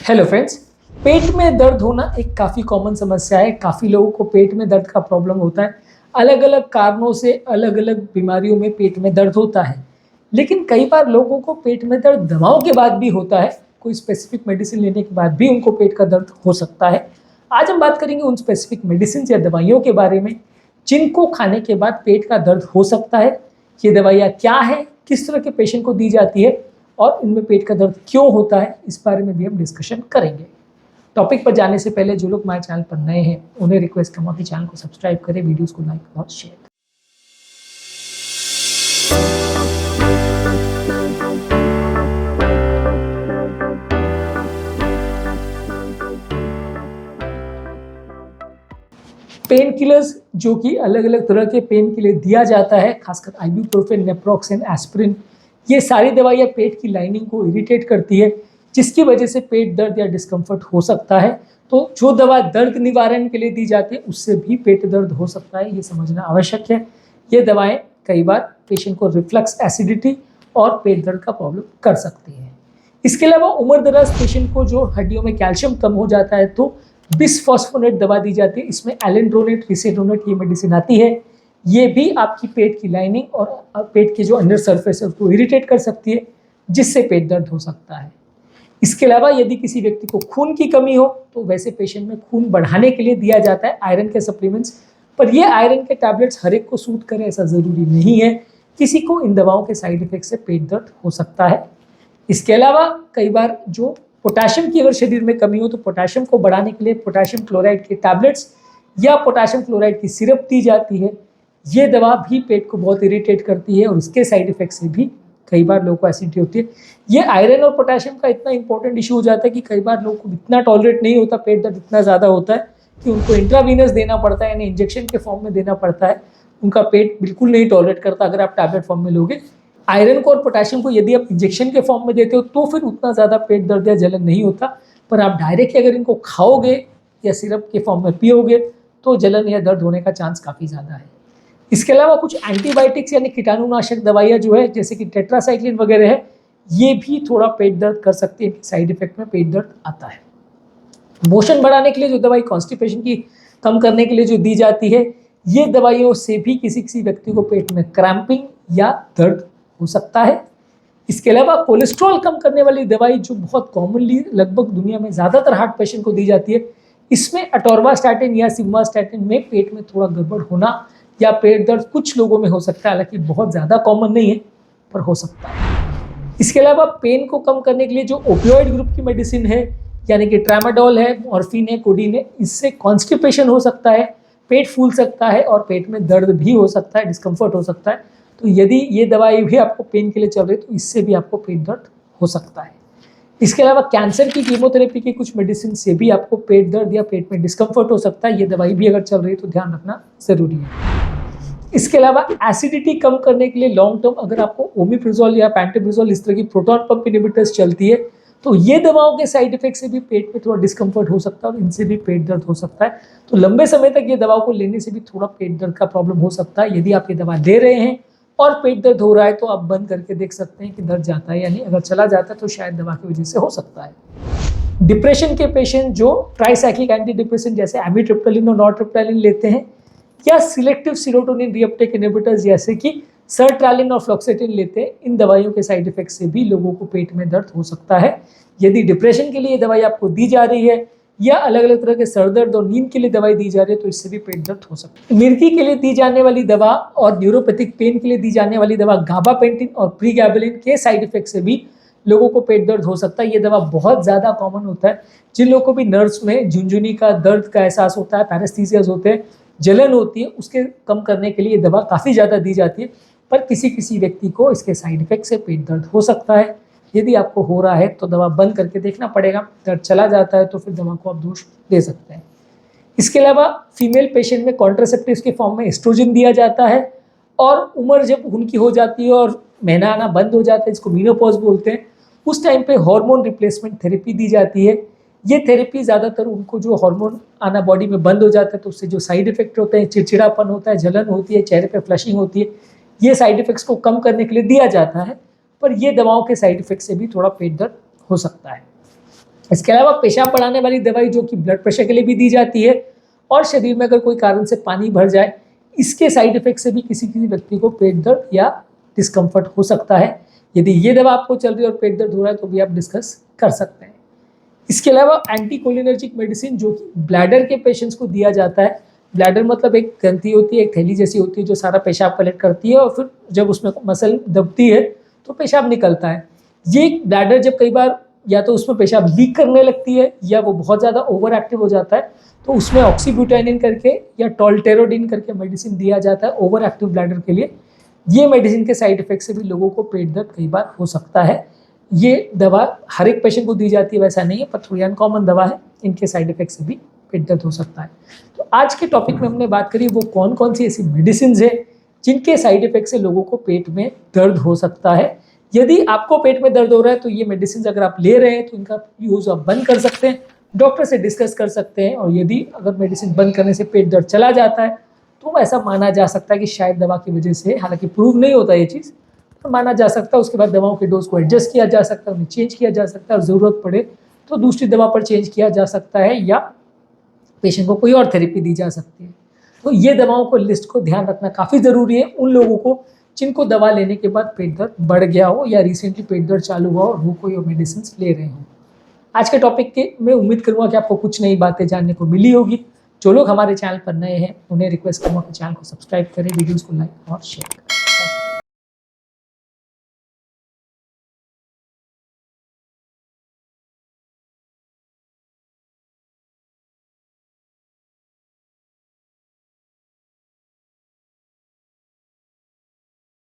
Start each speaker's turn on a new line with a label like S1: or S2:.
S1: Hello friends. पेट में दर्द होना एक काफ़ी कॉमन समस्या है। काफ़ी लोगों को पेट में दर्द का प्रॉब्लम होता है। अलग अलग कारणों से अलग अलग बीमारियों में पेट में दर्द होता है। लेकिन कई बार लोगों को पेट में दर्द दवाओं के बाद भी होता है। कोई स्पेसिफिक मेडिसिन लेने के बाद भी उनको पेट का दर्द हो सकता है। आज हम बात करेंगे उन स्पेसिफिक मेडिसिन या दवाइयों के बारे में जिनको खाने के बाद पेट का दर्द हो सकता है। ये दवाइयाँ क्या है, किस तरह के पेशेंट को दी जाती है और इनमें पेट का दर्द क्यों होता है, इस बारे में भी हम डिस्कशन करेंगे। टॉपिक पर जाने से पहले जो लोग हमारे चैनल पर नए हैं उन्हें रिक्वेस्ट करूँगा कि चैनल को सब्सक्राइब करें, वीडियोस को लाइक और शेयर करें। पेन किलर्स जो कि अलग अलग तरह के पेन के लिए दिया जाता है, खासकर आइबुप्रोफेन, नेप्रोक्सेन, एस्पिरिन, ये सारी दवाइयाँ पेट की लाइनिंग को इरिटेट करती है, जिसकी वजह से पेट दर्द या डिस्कम्फर्ट हो सकता है। तो जो दवा दर्द निवारण के लिए दी जाती है उससे भी पेट दर्द हो सकता है, ये समझना आवश्यक है। ये दवाएं कई बार पेशेंट को रिफ्लक्स, एसिडिटी और पेट दर्द का प्रॉब्लम कर सकती हैं। इसके अलावा उम्र दराज पेशेंट को जो हड्डियों में कैल्शियम कम हो जाता है तो बिसफॉस्फोनेट दवा दी जाती है। इसमें एलेंड्रोनेट, रिसेडोनेट ये मेडिसिन आती है। ये भी आपकी पेट की लाइनिंग और पेट के जो अंडर सरफेस है उसको इरिटेट कर सकती है, जिससे पेट दर्द हो सकता है। इसके अलावा यदि किसी व्यक्ति को खून की कमी हो तो वैसे पेशेंट में खून बढ़ाने के लिए दिया जाता है आयरन के सप्लीमेंट्स, पर ये आयरन के टैबलेट्स हर एक को सूट करें ऐसा ज़रूरी नहीं है। किसी को इन दवाओं के साइड इफेक्ट से पेट दर्द हो सकता है। इसके अलावा कई बार जो पोटेशियम की अगर शरीर में कमी हो तो पोटेशियम को बढ़ाने के लिए पोटेशियम क्लोराइड के टैबलेट्स या पोटेशियम क्लोराइड की सिरप दी जाती है। ये दवा भी पेट को बहुत इरिटेट करती है और इसके साइड इफेक्ट से भी कई बार लोगों को एसिडिटी होती है। ये आयरन और पोटेशियम का इतना इंपॉर्टेंट इशू हो जाता है कि कई बार लोगों को इतना टॉलरेट नहीं होता, पेट दर्द इतना ज़्यादा होता है कि उनको इंट्रावीनस देना पड़ता है, यानी इंजेक्शन के फॉर्म में देना पड़ता है। उनका पेट बिल्कुल नहीं टॉलरेट करता अगर आप टैबलेट फॉर्म में लोगे। आयरन को और पोटेशियम को यदि आप इंजेक्शन के फॉर्म में देते हो तो फिर उतना ज़्यादा पेट दर्द या जलन नहीं होता, पर आप डायरेक्टली अगर इनको खाओगे या सिरप के फॉर्म में पियोगे तो जलन या दर्द होने का चांस काफ़ी ज़्यादा है। इसके अलावा कुछ एंटीबायोटिक्स यानी कीटाणुनाशक दवाइयाँ जो है जैसे कि टेट्रासाइक्लिन वगैरह है, ये भी थोड़ा पेट दर्द कर सकती है। साइड इफेक्ट में पेट दर्द आता है। मोशन बढ़ाने के लिए जो दवाई कॉन्स्टिपेशन की कम करने के लिए जो दी जाती है, ये दवाइयों से भी किसी किसी व्यक्ति को पेट में क्रैम्पिंग या दर्द हो सकता है। इसके अलावा कोलेस्ट्रॉल कम करने वाली दवाई जो बहुत कॉमनली लगभग दुनिया में ज़्यादातर हार्ट पेशेंट को दी जाती है, इसमें अटोर्वास्टैटिन या सिम्वास्टैटिन में पेट में थोड़ा गड़बड़ होना या पेट दर्द कुछ लोगों में हो सकता है, हालांकि बहुत ज़्यादा कॉमन नहीं है पर हो सकता है। इसके अलावा पेन को कम करने के लिए जो ओपियोइड ग्रुप की मेडिसिन है यानी कि ट्रामाडोल है, मॉर्फिन है, कोडीन है, इससे कॉन्स्टिपेशन हो सकता है, पेट फूल सकता है और पेट में दर्द भी हो सकता है, डिस्कम्फर्ट हो सकता है। तो यदि ये दवाई भी आपको पेन के लिए चल रही है तो इससे भी आपको पेट दर्द हो सकता है। इसके अलावा कैंसर की कीमोथेरेपी की कुछ मेडिसिन से भी आपको पेट दर्द या पेट में डिस्कम्फर्ट हो सकता है। ये दवाई भी अगर चल रही है तो ध्यान रखना ज़रूरी है। इसके अलावा एसिडिटी कम करने के लिए लॉन्ग टर्म अगर आपको ओमिप्रिजोल या पैंटोप्रिजोल इस तरह की प्रोटॉन पंप इनहिबिटर्स चलती है तो ये दवाओं के साइड इफेक्ट से भी पेट में थोड़ा डिस्कम्फर्ट हो सकता है और इनसे भी पेट दर्द हो सकता है। तो लंबे समय तक ये दवाओं को लेने से भी थोड़ा पेट दर्द का प्रॉब्लम हो सकता है। यदि आप ये दवा ले रहे हैं और पेट दर्द हो रहा है तो आप बंद करके देख सकते हैं कि दर्द जाता है या नहीं। अगर चला जाता है तो शायद दवा की वजह से हो सकता है। डिप्रेशन के पेशेंट जो ट्राइसाइक्लिक एंटी डिप्रेसेंट जैसे एमिट्रिप्टालिन और नॉरट्रिप्टालिन लेते हैं या सिलेक्टिव सीरोटोनिन रीअपटेक इनहिबिटर्स जैसे कि सर्ट्रालिन और फ्लोक्सेटिन लेते हैं, इन दवाइयों के साइड इफेक्ट से भी लोगों को पेट में दर्द हो सकता है। यदि डिप्रेशन के लिए ये दवाई आपको दी जा रही है या अलग अलग तरह के सर दर्द और नींद के लिए दवाई दी जा रही है तो इससे भी पेट दर्द हो सकता है। मिर्गी के लिए दी जाने वाली दवा और न्यूरोपैथिक पेन के लिए दी जाने वाली दवा गाबापेंटिन और प्रीगैबलिन के साइड इफेक्ट से भी लोगों को पेट दर्द हो सकता है। ये दवा बहुत ज़्यादा कॉमन होता है। जिन लोगों को भी नर्व्स में झुनझुनी का दर्द का एहसास होता है, पैरेस्थीसियाज होते हैं, जलन होती है, उसके कम करने के लिए ये दवा काफ़ी ज़्यादा दी जाती है, पर किसी किसी व्यक्ति को इसके साइड इफेक्ट से पेट दर्द हो सकता है। यदि आपको हो रहा है तो दवा बंद करके देखना पड़ेगा। दर्द चला जाता है तो फिर दवा को आप दोष दे सकते हैं। इसके अलावा फीमेल पेशेंट में कॉन्ट्रासेप्टिव्स के फॉर्म में एस्ट्रोजन दिया जाता है और उम्र जब उनकी हो जाती है और महीना आना बंद हो जाता है, इसको मीनोपॉज बोलते हैं, उस टाइम पे हार्मोन रिप्लेसमेंट थेरेपी दी जाती है। ये थेरेपी ज़्यादातर उनको जो हार्मोन आना बॉडी में बंद हो जाता है तो उससे जो साइड इफेक्ट होते हैं, चिड़चिड़ापन होता है, जलन होती है, चेहरे पे फ्लशिंग होती है, ये साइड इफेक्ट्स को कम करने के लिए दिया जाता है। पर ये दवाओं के साइड इफेक्ट से भी थोड़ा पेट दर्द हो सकता है। इसके अलावा पेशाब बढ़ाने वाली दवाई जो कि ब्लड प्रेशर के लिए भी दी जाती है, और शरीर में अगर कोई कारण से पानी भर जाए, इसके साइड इफेक्ट से भी किसी किसी व्यक्ति को पेट दर्द या डिस्कम्फर्ट हो सकता है। यदि ये दवा आपको चल रही है और पेट दर्द हो रहा है तो भी आप डिस्कस कर सकते हैं। इसके अलावा एंटीकोलिनर्जिक मेडिसिन जो कि ब्लैडर के पेशेंट्स को दिया जाता है। ब्लैडर मतलब एक ग्रंथि होती है, एक थैली जैसी होती है जो सारा पेशाब कलेक्ट करती है, और फिर जब उसमें मसल दबती है तो पेशाब निकलता है। ये ब्लैडर जब कई बार या तो उसमें पेशाब लीक करने लगती है या वो बहुत ज़्यादा ओवर एक्टिव हो जाता है, तो उसमें ऑक्सीब्यूटाइनिन करके या टॉल्टेरोडिन करके मेडिसिन दिया जाता है ओवर एक्टिव ब्लैडर के लिए। ये मेडिसिन के साइड इफेक्ट से भी लोगों को पेट दर्द कई बार हो सकता है। ये दवा हर एक पेशेंट को दी जाती है वैसा नहीं है, पर थोड़ी अनकॉमन दवा है, इनके साइड इफेक्ट से भी पेट दर्द हो सकता है। तो आज के टॉपिक में हमने बात करी वो कौन कौन सी ऐसी मेडिसिन है जिनके साइड इफेक्ट से लोगों को पेट में दर्द हो सकता है। यदि आपको पेट में दर्द हो रहा है तो ये मेडिसिन अगर आप ले रहे हैं तो इनका यूज़ आप बंद कर सकते हैं, डॉक्टर से डिस्कस कर सकते हैं। और यदि अगर मेडिसिन बंद करने से पेट दर्द चला जाता है तो ऐसा माना जा सकता है कि शायद दवा की वजह से, हालांकि प्रूव नहीं होता ये चीज़, तो माना जा सकता है उसके बाद दवाओं के डोज को एडजस्ट किया जा सकता है, उन्हें चेंज किया जा सकता है, और ज़रूरत पड़े तो दूसरी दवा पर चेंज किया जा सकता है, या पेशेंट को कोई और थेरेपी दी जा सकती है। तो ये दवाओं को लिस्ट को ध्यान रखना काफ़ी ज़रूरी है उन लोगों को जिनको दवा लेने के बाद पेट दर्द बढ़ गया हो या रिसेंटली पेट दर्द चालू हुआ और वो कोई और मेडिसिन ले रहे हों। आज के टॉपिक के मैं उम्मीद करूँगा कि आपको कुछ नई बातें जानने को मिली होगी। जो लोग हमारे चैनल पर नए हैं उन्हें रिक्वेस्ट करूँगा कि चैनल को सब्सक्राइब करें, वीडियोज़ को लाइक और शेयर करें।